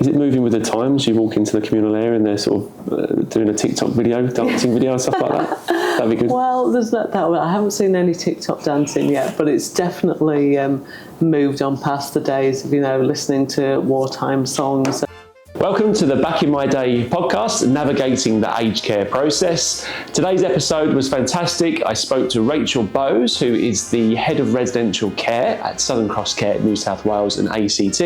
Is it moving with the times? You walk into the communal area and they're sort of doing a TikTok video, dancing video, stuff like that? That'd be good. Well, there's not that. I haven't seen any TikTok dancing yet, but it's definitely moved on past the days of, listening to wartime songs. Welcome to the Back in My Day podcast, navigating the aged care process. Today's episode was fantastic. I spoke to Rachel Bowes, who is the head of residential care at Southern Crosscare, New South Wales and ACT.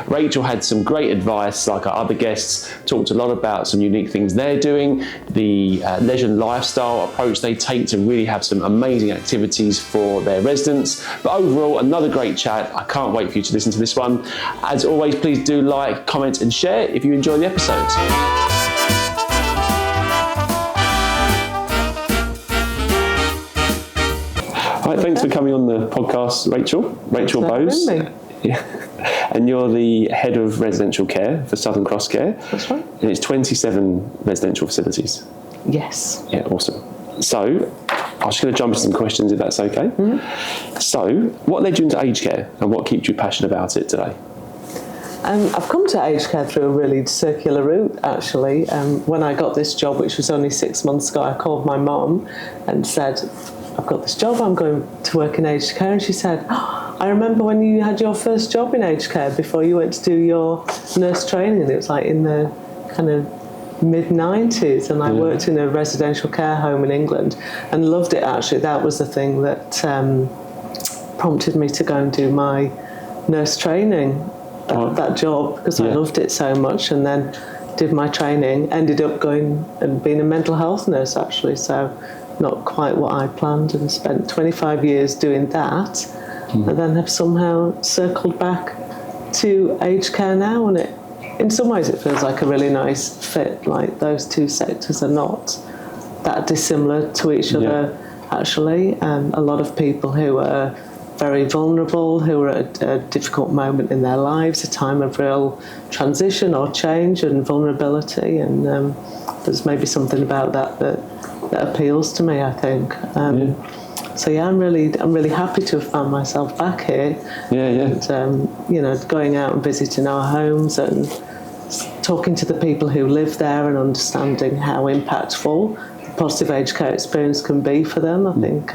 Rachel had some great advice, like our other guests, talked a lot about some unique things they're doing, the leisure lifestyle approach they take to really have some amazing activities for their residents. But overall, another great chat. I can't wait for you to listen to this one. As always, please do like, comment and share if you enjoy the episodes. Right, thanks for coming on the podcast, Rachel. Rachel Bowes. Yeah. And you're the head of residential care for Southern Crosscare. That's right. And it's 27 residential facilities. Yes. Yeah, awesome. So, I'm just going to jump into some questions if that's okay. Mm-hmm. So, what led you into aged care and what keeps you passionate about it today? I've come to aged care through a really circular route, actually. When I got this job, which was only 6 months ago, I called my mum and said, I've got this job, I'm going to work in aged care. And she said, I remember when you had your first job in aged care before you went to do your nurse training. And it was like in the kind of mid-90s. And I worked in a residential care home in England and loved it, actually. That was the thing that prompted me to go and do my nurse training. That job, because I loved it so much, and then did my training, ended up going and being a mental health nurse, actually, so not quite what I planned, and spent 25 years doing that, and then have somehow circled back to aged care now, and in some ways it feels like a really nice fit. Like, those two sectors are not that dissimilar to each other, actually. A lot of people who are very vulnerable, who are at a difficult moment in their lives, a time of real transition or change and vulnerability, and there's maybe something about that appeals to me, I think. So I'm really happy to have found myself back here. And, going out and visiting our homes and talking to the people who live there and understanding how impactful the positive aged care experience can be for them, I think.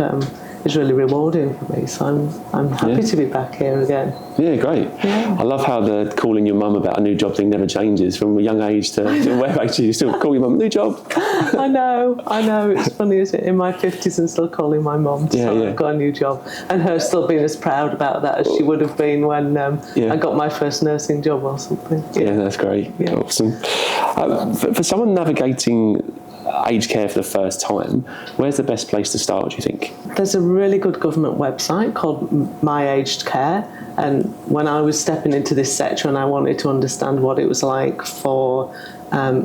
Is really rewarding for me, so I'm happy to be back here again. Yeah, great. Yeah. I love how the calling your mum about a new job thing never changes from a young age to where actually you still call your mum new job. I know. It's funny, isn't it? In my 50s and still calling my mum to say I've got a new job, and her still being as proud about that as she would have been when I got my first nursing job or something. Yeah, that's great. Yeah. Awesome. For someone navigating aged care for the first time, where's the best place to start, do you think? There's a really good government website called My Aged Care, and when I was stepping into this sector and I wanted to understand what it was like for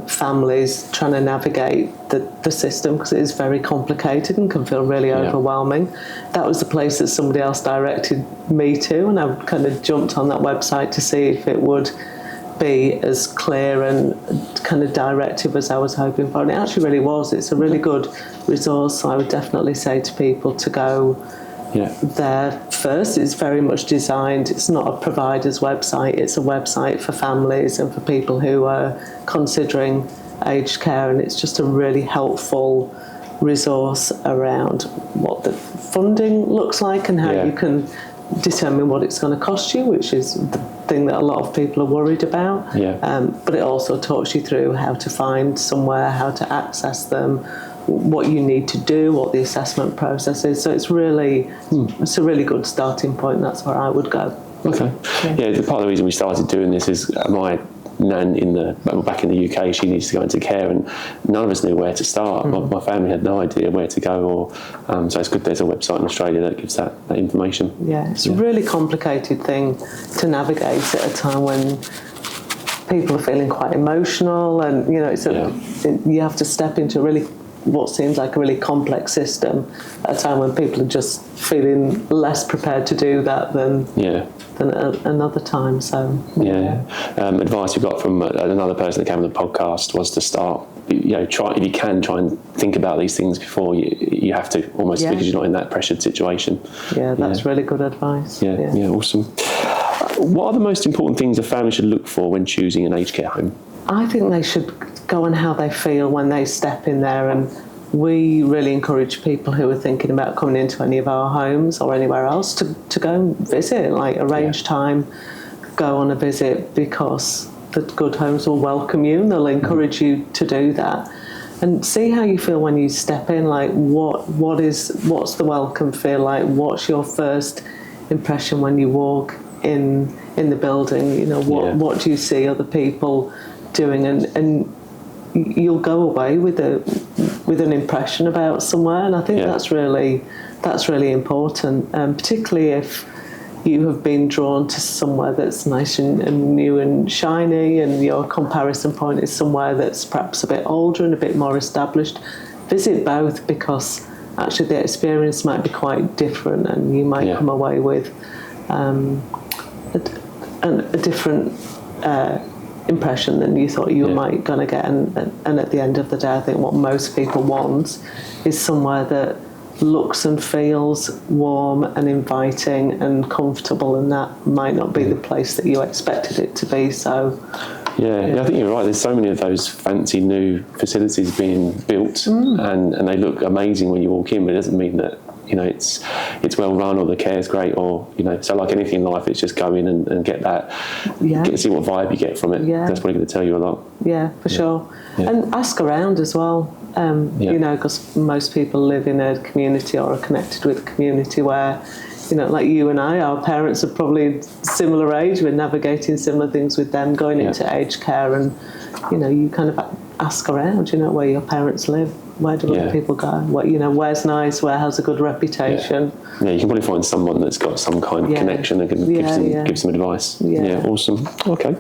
families trying to navigate the system, because it is very complicated and can feel really overwhelming, that was the place that somebody else directed me to, and I kind of jumped on that website to see if it would be as clear and kind of directive as I was hoping for, and it actually really was. It's a really good resource, so I would definitely say to people to go there first. It's very much designed, it's not a provider's website, it's a website for families and for people who are considering aged care, and it's just a really helpful resource around what the funding looks like and how you can determine what it's going to cost you, which is the thing that a lot of people are worried about. But it also talks you through how to find somewhere, how to access them, what you need to do, what the assessment process is. So it's it's a really good starting point. That's where I would go. Okay. Yeah, part of the reason we started doing this is my nan back in the UK, she needs to go into care, and none of us knew where to start. My family had no idea where to go, so it's good there's a website in Australia that gives that information. It's a really complicated thing to navigate at a time when people are feeling quite emotional, and you have to step into what seems like a really complex system at a time when people are just feeling less prepared to do that than another time. So advice we got from another person that came on the podcast was to start, try and think about these things before you have to, almost because you're not in that pressured situation. Yeah, that's really good advice. Yeah, awesome. What are the most important things a family should look for when choosing an aged care home? I think they should go on how they feel when they step in there, and we really encourage people who are thinking about coming into any of our homes or anywhere else to go and visit, like arrange time, go on a visit, because the good homes will welcome you and they'll encourage you to do that. And see how you feel when you step in, like what's the welcome feel like? What's your first impression when you walk in the building? What do you see other people doing? And you'll go away with an impression about somewhere, and I think that's really important, particularly if you have been drawn to somewhere that's nice and new and shiny, and your comparison point is somewhere that's perhaps a bit older and a bit more established. Visit both, because actually the experience might be quite different, and you might come away with a different impression than you thought you might going to get. And at the end of the day, I think what most people want is somewhere that looks and feels warm and inviting and comfortable, and that might not be the place that you expected it to be. So I think you're right. There's so many of those fancy new facilities being built, and they look amazing when you walk in, but it doesn't mean that it's well run or the care's great, or so like anything in life, it's just go in and get that, get to see what vibe you get from it. That's probably going to tell you a lot. For sure. And ask around as well, because most people live in a community or are connected with a community where, like you and I, our parents are probably similar age, we're navigating similar things with them going into aged care, and you kind of ask around, where your parents live. Where do other people go? Where's nice? Where has a good reputation? You can probably find someone that's got some kind of connection that can give some advice. Awesome. Okay.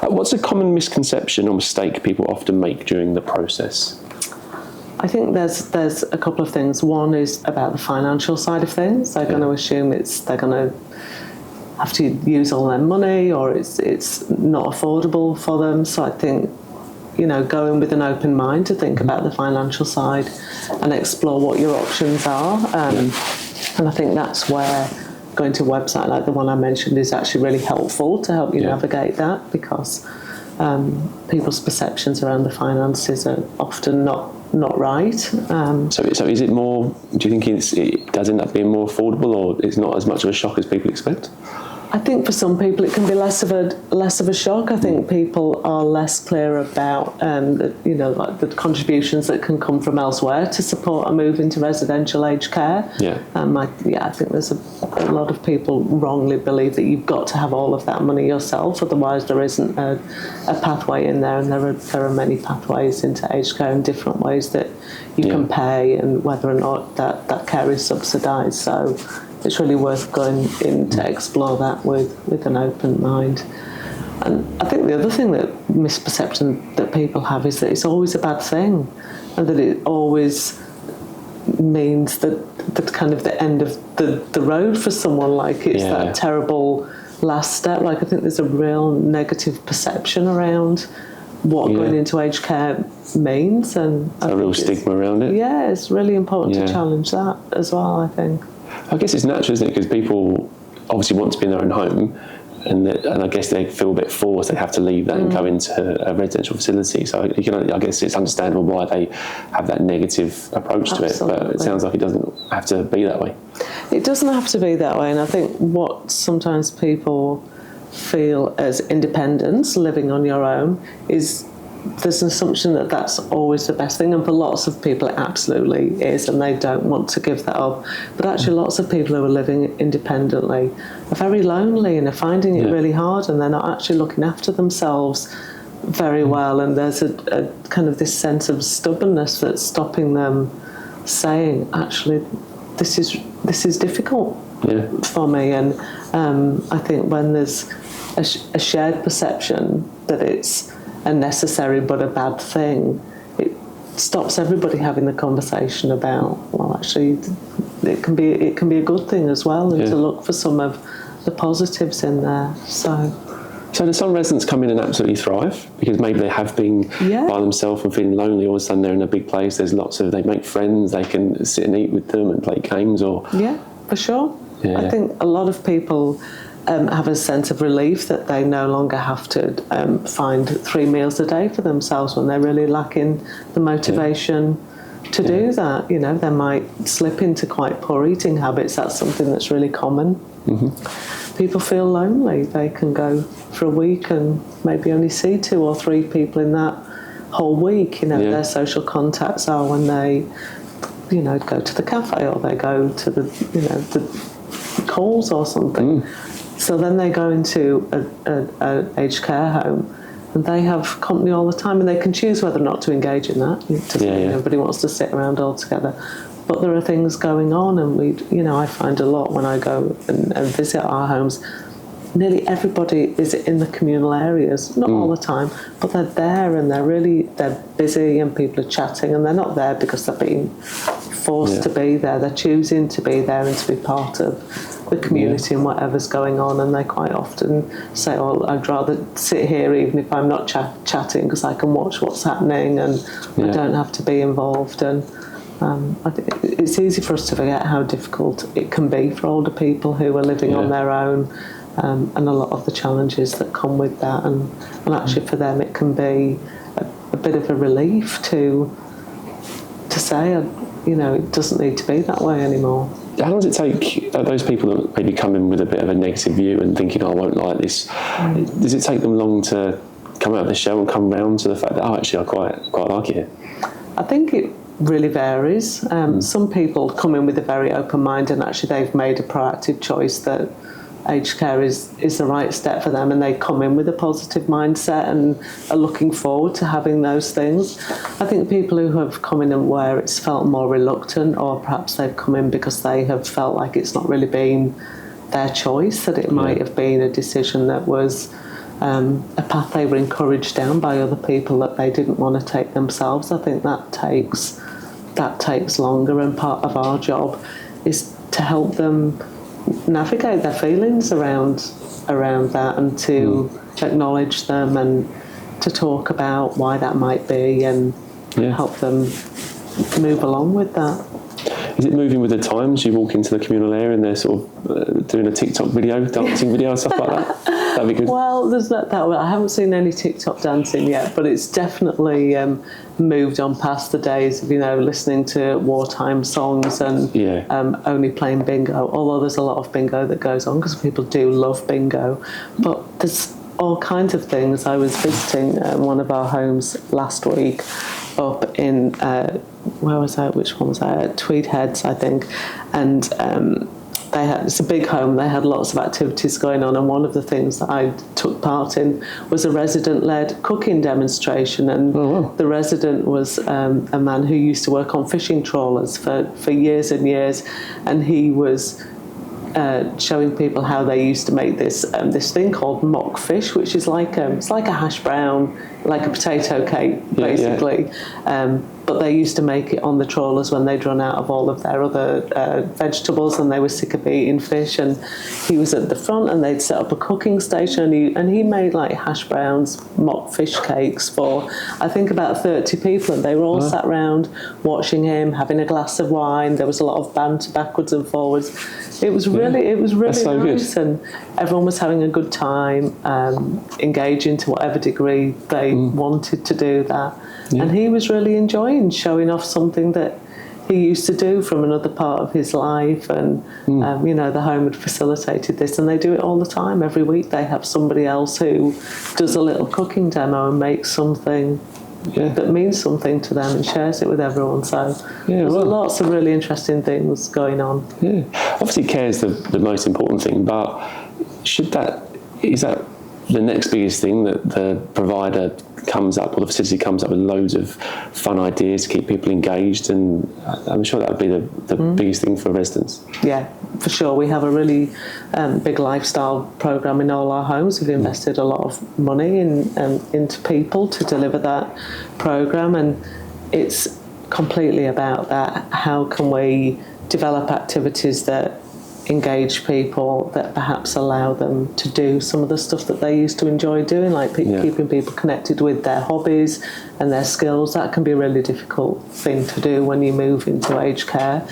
What's a common misconception or mistake people often make during the process? I think there's a couple of things. One is about the financial side of things. They're going to assume they're going to have to use all their money, or it's not affordable for them. So I think, go in with an open mind to think about the financial side and explore what your options are. And I think that's where going to a website like the one I mentioned is actually really helpful to help you navigate that, because people's perceptions around the finances are often not right. So is it more, do you think it does end up being more affordable, or it's not as much of a shock as people expect? I think for some people it can be less of a shock. I think people are less clear about the contributions that can come from elsewhere to support a move into residential aged care. I think there's a lot of people wrongly believe that you've got to have all of that money yourself, otherwise there isn't a pathway in there, and there are many pathways into aged care in different ways that you can pay, and whether or not that care is subsidised. So it's really worth going in to explore that with an open mind. And I think the other thing, that misperception that people have, is that it's always a bad thing, and that it always means that kind of the end of the road for someone, like it's that terrible last step. Like I think there's a real negative perception around what going into aged care means, and a real stigma around it. It's really important to challenge that as well, I think. I guess it's natural, isn't it? Because people obviously want to be in their own home, and I guess they feel a bit forced. They have to leave that and go into a residential facility. So I guess it's understandable why they have that negative approach to it. But it sounds like it doesn't have to be that way. It doesn't have to be that way. And I think what sometimes people feel as independence, living on your own, is there's an assumption that that's always the best thing, and for lots of people it absolutely is, and they don't want to give that up. But actually lots of people who are living independently are very lonely and are finding it really hard, and they're not actually looking after themselves very well, and there's a kind of this sense of stubbornness that's stopping them saying, actually this is difficult for me. And I think when there's a shared perception that it's a necessary but a bad thing, it stops everybody having the conversation about, well, actually it can be a good thing as well, and to look for some of the positives in there. So do some residents come in and absolutely thrive because maybe they have been by themselves and feeling lonely? All of a sudden they're in a big place. There's they make friends. They can sit and eat with them and play games. Or for sure. Yeah. I think a lot of people have a sense of relief that they no longer have to find 3 meals a day for themselves when they're really lacking the motivation to do that. You know, they might slip into quite poor eating habits. That's something that's really common. People feel lonely. They can go for a week and maybe only see 2 or 3 people in that whole week. You know, their social contacts are when they, you know, go to the cafe or they go to the, you know, the calls or something. So then they go into a aged care home and they have company all the time, and they can choose whether or not to engage in that. Everybody wants to sit around all together. But there are things going on, and I find a lot when I go and visit our homes, nearly everybody is in the communal areas, not all the time, but they're there and they're busy and people are chatting, and they're not there because they're being forced to be there. They're choosing to be there and to be part of the community and whatever's going on, and they quite often say, oh, I'd rather sit here even if I'm not chatting because I can watch what's happening and I don't have to be involved. And I think it's easy for us to forget how difficult it can be for older people who are living on their own, and a lot of the challenges that come with that. And actually for them it can be a bit of a relief to say, you know, it doesn't need to be that way anymore. How long does it take those people that maybe come in with a bit of a negative view and thinking, oh, I won't like this, does it take them long to come out of the shell and come round to the fact that, oh, actually I quite like it? I think it really varies. Some people come in with a very open mind and actually they've made a proactive choice that aged care is the right step for them, and they come in with a positive mindset and are looking forward to having those things. I think people who have come in and where it's felt more reluctant, or perhaps they've come in because they have felt like it's not really been their choice, that it might have been a decision that was a path they were encouraged down by other people that they didn't want to take themselves. I think that takes longer, and part of our job is to help them navigate their feelings around that, and to acknowledge them and to talk about why that might be, and help them move along with that. Is it moving with the times? You walk into the communal area and they're sort of doing a TikTok video, dancing video, stuff like that? That'd be good. Well, there's that. I haven't seen any TikTok dancing yet, but it's definitely moved on past the days of, you know, listening to wartime songs and only playing bingo, although there's a lot of bingo that goes on because people do love bingo. But there's all kinds of things. I was visiting one of our homes last week up in, where was I? Which one was I? Tweed Heads, I think. And it's a big home. They had lots of activities going on, and one of the things that I took part in was a resident-led cooking demonstration. And the resident was a man who used to work on fishing trawlers for years and years, and he was showing people how they used to make this thing called mock fish, which is it's like a hash brown, like a potato cake, basically. But they used to make it on the trawlers when they'd run out of all of their other vegetables and they were sick of eating fish. And he was at the front, and they'd set up a cooking station, and he made like hash browns, mock fish cakes for I think about 30 people, and they were all sat round watching him, having a glass of wine. There was a lot of banter backwards and forwards. It was really so nice, good. And everyone was having a good time, engaging to whatever degree they wanted to do that. And he was really enjoying showing off something that he used to do from another part of his life. And, you know, the home had facilitated this, and they do it all the time. Every week they have somebody else who does a little cooking demo and makes something that means something to them and shares it with everyone. So there's lots of really interesting things going on. Yeah. Obviously care is the most important thing, but is that the next biggest thing, that the provider comes up, or the facility comes up with loads of fun ideas to keep people engaged? And I'm sure that would be the biggest thing for residents. Yeah, for sure. We have a really big lifestyle program in all our homes. We've invested a lot of money into people to deliver that program, and it's completely about that. How can we develop activities that engage people, that perhaps allow them to do some of the stuff that they used to enjoy doing, like keeping people connected with their hobbies and their skills. That can be a really difficult thing to do when you move into aged care,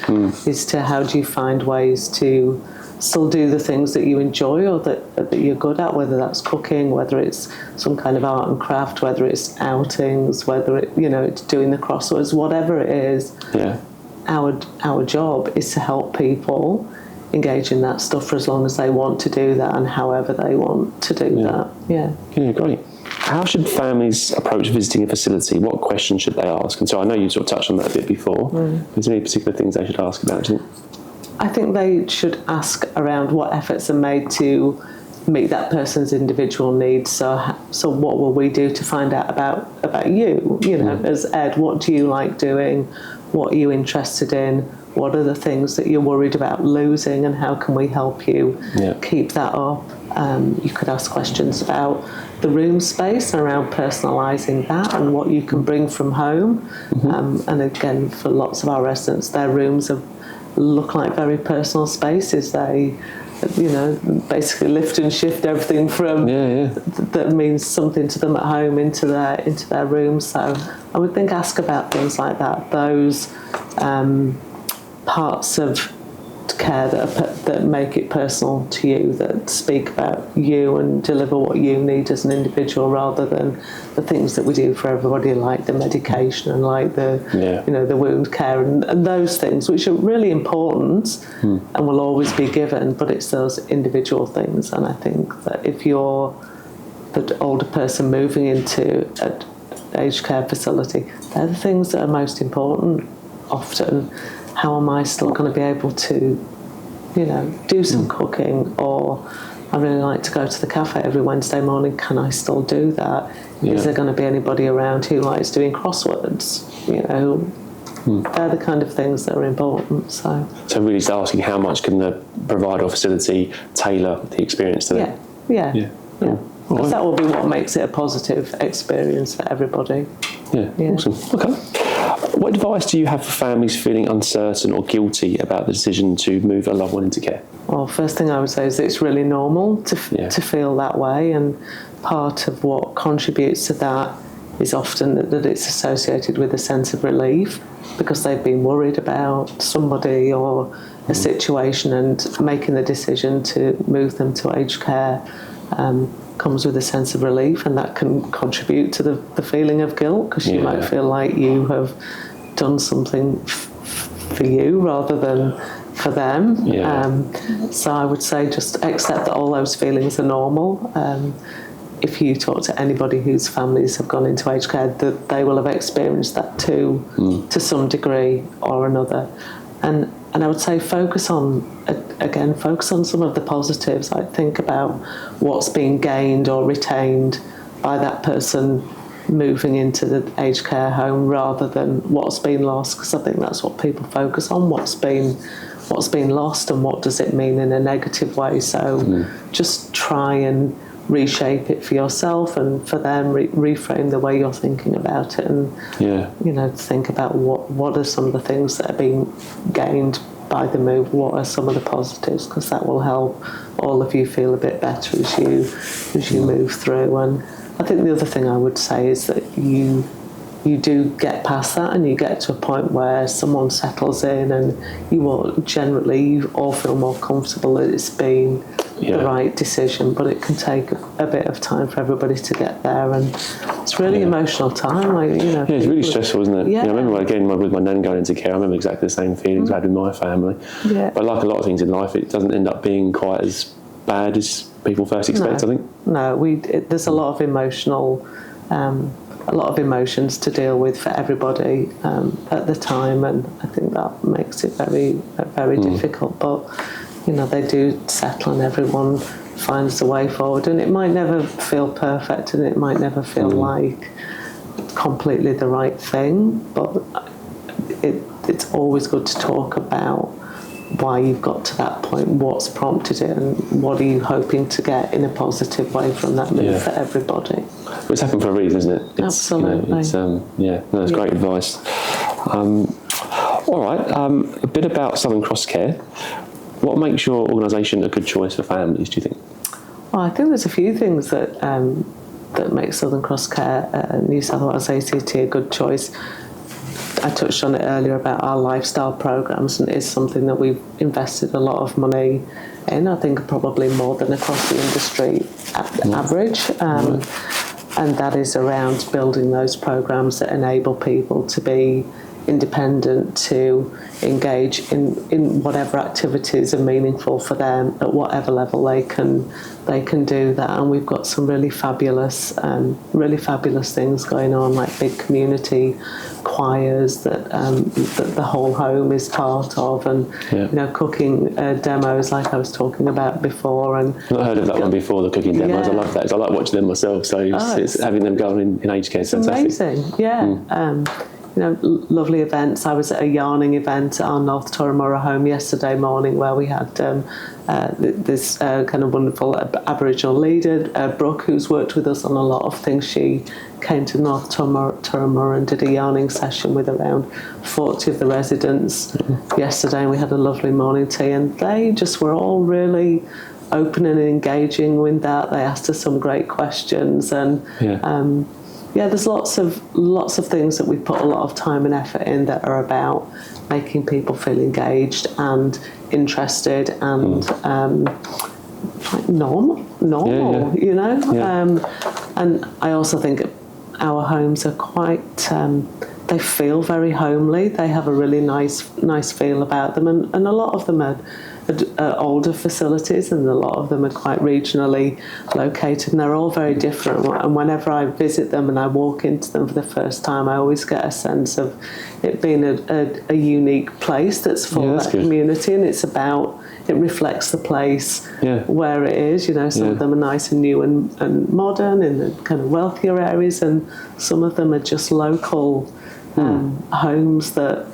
is to how do you find ways to still do the things that you enjoy or that you're good at, whether that's cooking, whether it's some kind of art and craft, whether it's outings, whether it's doing the crosswords, whatever it is. Our job is to help people engage in that stuff for as long as they want to do that and however they want to do that. Yeah, great. How should families approach visiting a facility? What questions should they ask? And so I know you sort of touched on that a bit before. Is there any particular things they should ask about, do you think? I think they should ask around what efforts are made to meet that person's individual needs. So what will we do to find out about you? As Ed, what do you like doing? What are you interested in? What are the things that you're worried about losing, and how can we help you keep that up? You could ask questions about the room space around personalising that and what you can bring from home. And again, for lots of our residents, their rooms look like very personal spaces. They basically lift and shift everything from that means something to them at home into their room. So I would think ask about things like that. Those parts of care that make it personal to you, that speak about you and deliver what you need as an individual, rather than the things that we do for everybody, like the medication and like the wound care and those things, which are really important and will always be given, but it's those individual things. And I think that if you're the older person moving into an aged care facility, they're the things that are most important often. How am I still going to be able to, do some cooking? Or I really like to go to the cafe every Wednesday morning. Can I still do that? Is there going to be anybody around who likes doing crosswords? They're the kind of things that are important. So really just asking how much can the provider or facility tailor the experience to them? Yeah. Because that will be what makes it a positive experience for everybody. Yeah. Awesome. Okay. What advice do you have for families feeling uncertain or guilty about the decision to move a loved one into care? Well, first thing I would say is it's really normal to feel that way, and part of what contributes to that is often that it's associated with a sense of relief, because they've been worried about somebody or a situation, and making the decision to move them to aged care comes with a sense of relief, and that can contribute to the feeling of guilt, because you might feel like you have done something for you rather than for them. So I would say just accept that all those feelings are normal. If you talk to anybody whose families have gone into aged care, that they will have experienced that too, to some degree or another. And I would say focus on some of the positives. Like, think about what's being gained or retained by that person moving into the aged care home, rather than what's been lost, because I think that's what people focus on, what's been lost and what does it mean in a negative way. So just try and reshape it for yourself and for them, reframe the way you're thinking about it, and think about what are some of the things that are being gained by the move, what are some of the positives, because that will help all of you feel a bit better as you move through. And I think the other thing I would say is that you do get past that, and you get to a point where someone settles in, and you all feel more comfortable that it's been the right decision. But it can take a bit of time for everybody to get there, and it's really emotional time. It's really stressful, isn't it? Yeah. I remember again with my nan going into care. I remember exactly the same feelings I had with my family. Yeah. But like a lot of things in life, it doesn't end up being quite as bad as people first expect. I think. No, there's a lot of emotions to deal with for everybody at the time, and I think that makes it very, very difficult. But they do settle, and everyone finds a way forward. And it might never feel perfect, and it might never feel like completely the right thing. But it's always good to talk about why you've got to that point, what's prompted it, and what are you hoping to get in a positive way from that move for everybody. It's happened for a reason, isn't it? Absolutely. That's great advice. All right, a bit about Southern Crosscare. What makes your organisation a good choice for families, do you think? Well, I think there's a few things that that make Southern Crosscare New South Wales ACT a good choice. I touched on it earlier about our lifestyle programs, and it is something that we've invested a lot of money in. I think probably more than across the industry average. And that is around building those programs that enable people to be independent, to engage in whatever activities are meaningful for them at whatever level they can do that. And we've got some really fabulous things going on, like big community choirs that the whole home is part of, and cooking demos like I was talking about before. And I've not heard of that one before, the cooking demos. I love that. I like watching them myself. So it's having them go on in aged care is fantastic. Amazing, yeah. Lovely events. I was at a yarning event at our North Turramurra home yesterday morning, where we had this kind of wonderful Aboriginal leader, Brooke, who's worked with us on a lot of things. She came to North Turramurra and did a yarning session with around 40 of the residents yesterday, and we had a lovely morning tea, and they just were all really open and engaging with that. They asked us some great questions, and there's lots of things that we put a lot of time and effort in that are about making people feel engaged and interested and like normal, and I also think our homes are quite they feel very homely. They have a really nice feel about them, and a lot of them are older facilities, and a lot of them are quite regionally located, and they're all very different. And whenever I visit them and I walk into them for the first time, I always get a sense of it being a unique place that's for that community, and it reflects the place where it is. Some of them are nice and new and modern in the kind of wealthier areas, and some of them are just local homes that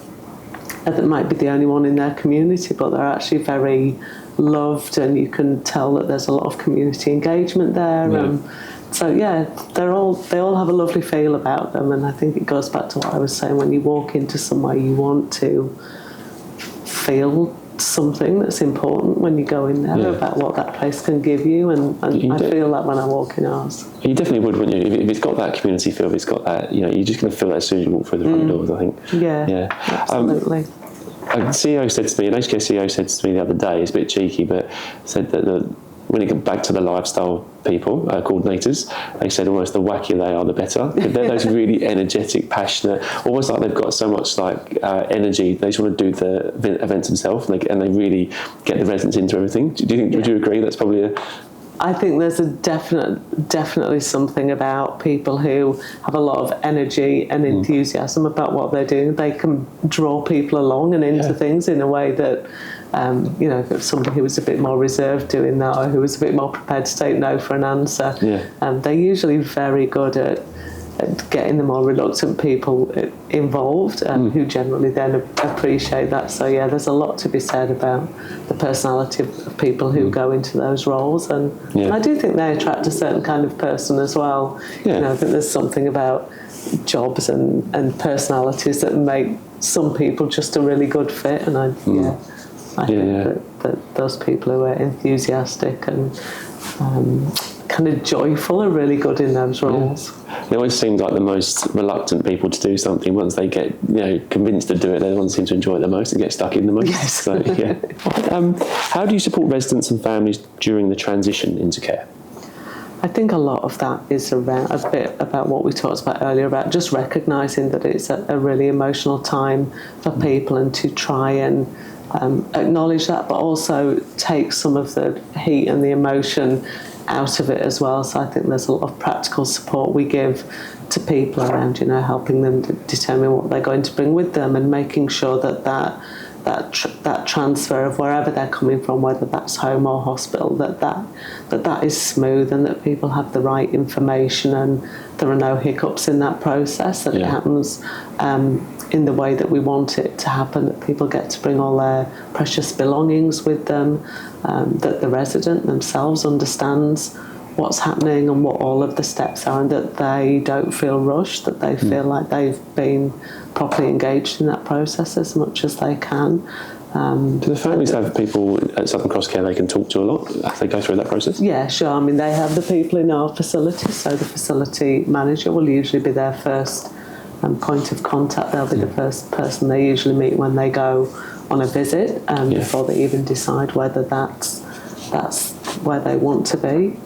might be the only one in their community, but they're actually very loved, and you can tell that there's a lot of community engagement there. They all have a lovely feel about them, and I think it goes back to what I was saying. When you walk into somewhere, you want to feel something that's important when you go in there about what that place can give you, and I feel that when I walk in ours. You definitely would, wouldn't you? If it's got that community feel, if it's got that, you're just going to feel that as soon as you walk through the front doors, I think. Yeah. Absolutely. A CEO said to me, an aged care CEO said to me the other day, it's a bit cheeky, but said that when it got back to the lifestyle people, coordinators, they said almost the wackier they are, the better. They're those really energetic, passionate, almost like they've got so much energy. They just want to do the events themselves, and they really get the residents into everything. Do you think? Would you agree? That's probably I think there's definitely something about people who have a lot of energy and enthusiasm about what they're doing. They can draw people along and into things in a way that, if somebody who was a bit more reserved doing that, or who was a bit more prepared to take no for an answer, they're usually very good at getting the more reluctant people involved, who generally then appreciate that. So there's a lot to be said about the personality of people who go into those roles, and I do think they attract a certain kind of person as well. I think there's something about jobs and personalities that make some people just a really good fit, and I think that those people who are enthusiastic and kind of joyful are really good in those roles. It always seems like the most reluctant people to do something, once they get convinced to do it, they're the ones who seem to enjoy it the most and get stuck in the most. Yes. So, how do you support residents and families during the transition into care? I think a lot of that is around a bit about what we talked about earlier, about just recognising that it's a really emotional time for people, and to try and acknowledge that, but also take some of the heat and the emotion out of it as well. So I think there's a lot of practical support we give to people around, helping them determine what they're going to bring with them, and making sure that transfer of wherever they're coming from, whether that's home or hospital, that is smooth, and that people have the right information, and there are no hiccups in that process, that it happens in the way that we want it to happen, that people get to bring all their precious belongings with them, that the resident themselves understands what's happening and what all of the steps are, and that they don't feel rushed, that they feel like they've been properly engaged in that process as much as they can. Do the families have people at Southern Crosscare they can talk to a lot as they go through that process? Yeah, sure. I mean, they have the people in our facility, so the facility manager will usually be their first point of contact. They'll be the first person they usually meet when they go on a visit, before they even decide whether that's where they want to be.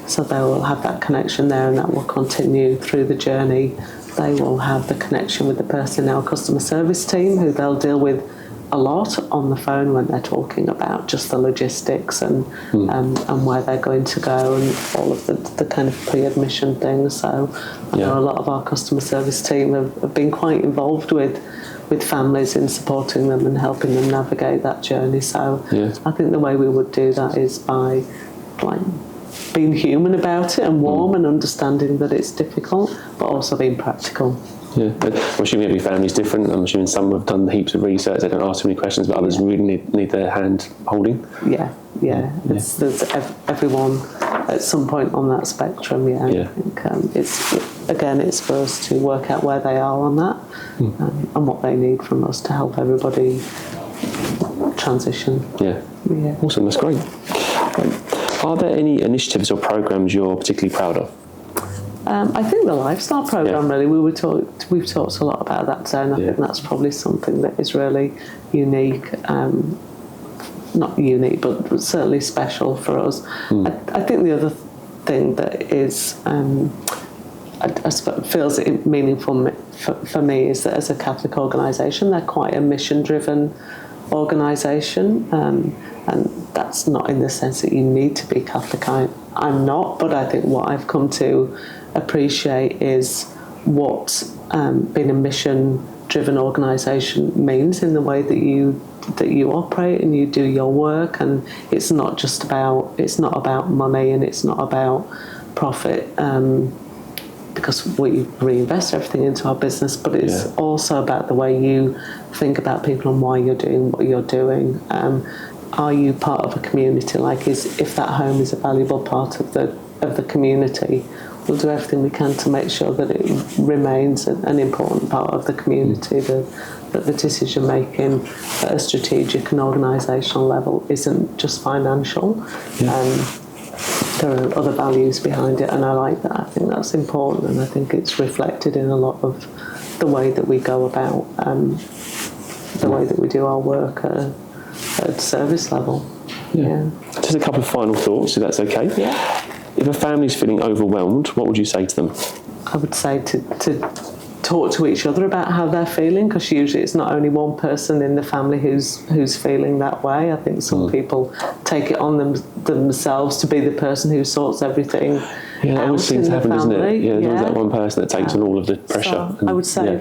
So they will have that connection there, and that will continue through the journey. They will have the connection with the personnel customer service team, who they'll deal with a lot on the phone when they're talking about just the logistics and where they're going to go and all of the kind of pre-admission things. So I know a lot of our customer service team have been quite involved with families in supporting them and helping them navigate that journey. So I think the way we would do that is by being human about it and warm and understanding that it's difficult, but also being practical. Yeah, I'm assuming every family's different. I'm assuming some have done heaps of research, they don't ask too many questions, but others really need their hand holding. Yeah. There's everyone at some point on that spectrum. I think it's for us to work out where they are on that and what they need from us to help everybody transition. Yeah. Awesome, that's great. Are there any initiatives or programs you're particularly proud of? I think the lifestyle program, really, we've talked a lot about that today, and I think that's probably something that is really unique. Not unique, but certainly special for us. I think the other thing that is, I suppose, feels meaningful for me is that as a Catholic organisation, they're quite a mission-driven organisation, and that's not in the sense that you need to be Catholic. I'm not, but I think what I've come to appreciate is what being a mission-driven organisation means in the way that you operate and you do your work. And it's not about money, and it's not about profit, because we reinvest everything into our business, but it's also about the way you think about people and why you're doing what you're doing. Are you part of a community? If that home is a valuable part of the community, we'll do everything we can to make sure that it remains an important part of the community, that the decision making at a strategic and organisational level isn't just financial. There are other values behind it, and I like that. I think that's important, and I think it's reflected in a lot of the way that we go about the way that we do our work at service level. Just a couple of final thoughts, if that's okay. If a family's feeling overwhelmed, what would you say to them? I would say to talk to each other about how they're feeling, because usually it's not only one person in the family who's feeling that way. I think some people take it on themselves to be the person who sorts everything that always seems to happen, doesn't it? There's always that one person that takes on all of the pressure. So I would say,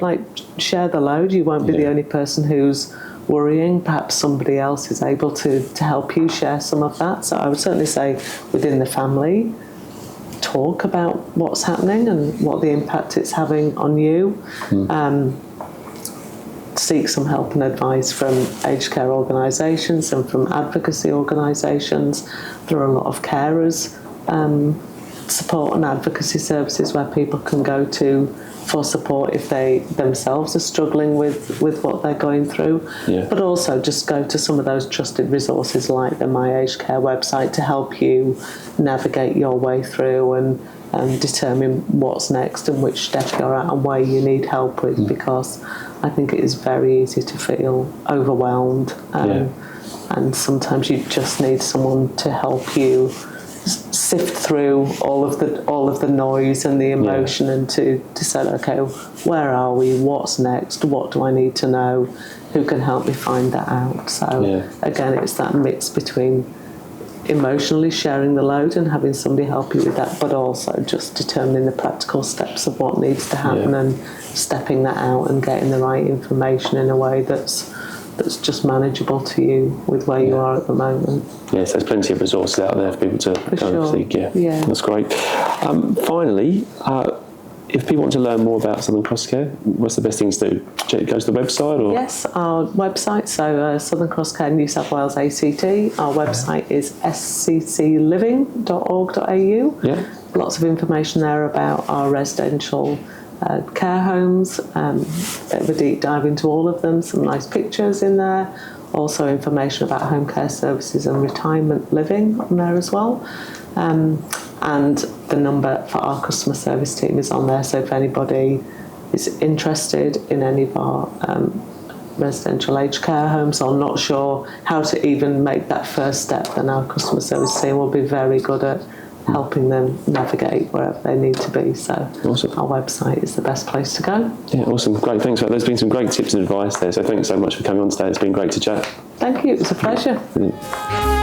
share the load. You won't be the only person who's worrying. Perhaps somebody else is able to help you share some of that. So I would certainly say within the family, talk about what's happening and what the impact it's having on you. Seek some help and advice from aged care organisations and from advocacy organisations. There are a lot of carers support and advocacy services where people can go to for support if they themselves are struggling with what they're going through. But also just go to some of those trusted resources like the My Aged Care website to help you navigate your way through and determine what's next and which step you're at and where you need help with, because I think it is very easy to feel overwhelmed, and sometimes you just need someone to help you sift through all of the noise and the emotion, and to say, okay, where are we? What's next? What do I need to know? Who can help me find that out? So again, it's that mix between emotionally sharing the load and having somebody help you with that, but also just determining the practical steps of what needs to happen and stepping that out and getting the right information in a way that's just manageable to you with where you are at the moment. Yes, there's plenty of resources out there for people to go and seek. That's great. Finally, if people want to learn more about Southern Crosscare, what's the best thing to do? Go to the website? Or? Yes, our website, so Southern Crosscare New South Wales ACT. Our website is sccliving.org.au. Lots of information there about our residential care homes, bit of a deep dive into all of them, some nice pictures in there, also information about home care services and retirement living on there as well. And the number for our customer service team is on there, so if anybody is interested in any of our residential aged care homes or not sure how to even make that first step, then our customer service team will be very good at helping them navigate wherever they need to be. So awesome. Our website is the best place to go. Yeah, awesome. Great. Thanks for that. There's been some great tips and advice there. So thanks so much for coming on today. It's been great to chat. Thank you. It was a pleasure. Brilliant.